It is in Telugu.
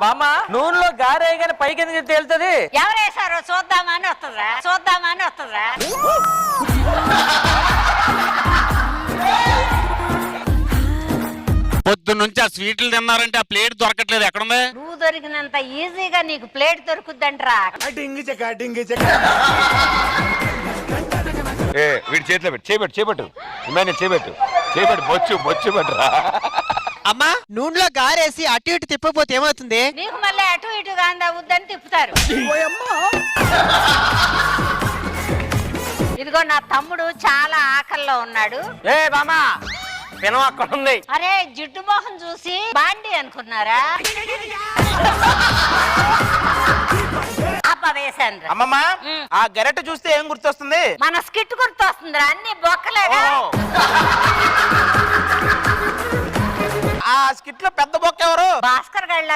బామ్మ నూనెలో గారేగానే పైకి ఎందుకు తేలుతుంది? ఎవరేసారో చూద్దామని వస్తుందా? చూద్దామని వస్తుందా? పొద్దున్నుంచి ఆ స్వీట్లు తిన్నారంటే ఆ ప్లేట్ దొరకట్లేదు, ఎక్కడుంది? నువ్వు దొరికినంత ఈజీగా నీకు ప్లేట్ దొరుకుద్దంట్రా. వీడి చేతిలో పెట్టు, చేపట్టు చేపట్టు బొచ్చు పట్టురా. అమ్మా నూనెలో గారేసి అటు ఇటు తిప్పపోతే ఏమవుతుంది? నీకు మళ్ళీ అటు ఇటుగా వద్దని తిప్పుతారు. ఇదిగో నా తమ్ముడు చాలా ఆకల్లో ఉన్నాడు. బామ్మ పినం అక్కడ ఉంది. అరే జిడ్డు మోహం చూసి బాండి అనుకున్నారా? వేసాను. అమ్మమ్మ ఆ గరెట చూస్తే ఏం గుర్తొస్తుంది? మన స్కిట్ గుర్తొస్తుందిరా, అన్ని బొక్కలేగా. ఆ స్కిట్ లో పెద్ద బొక్క ఎవరు? భాస్కర్ గళ్ళ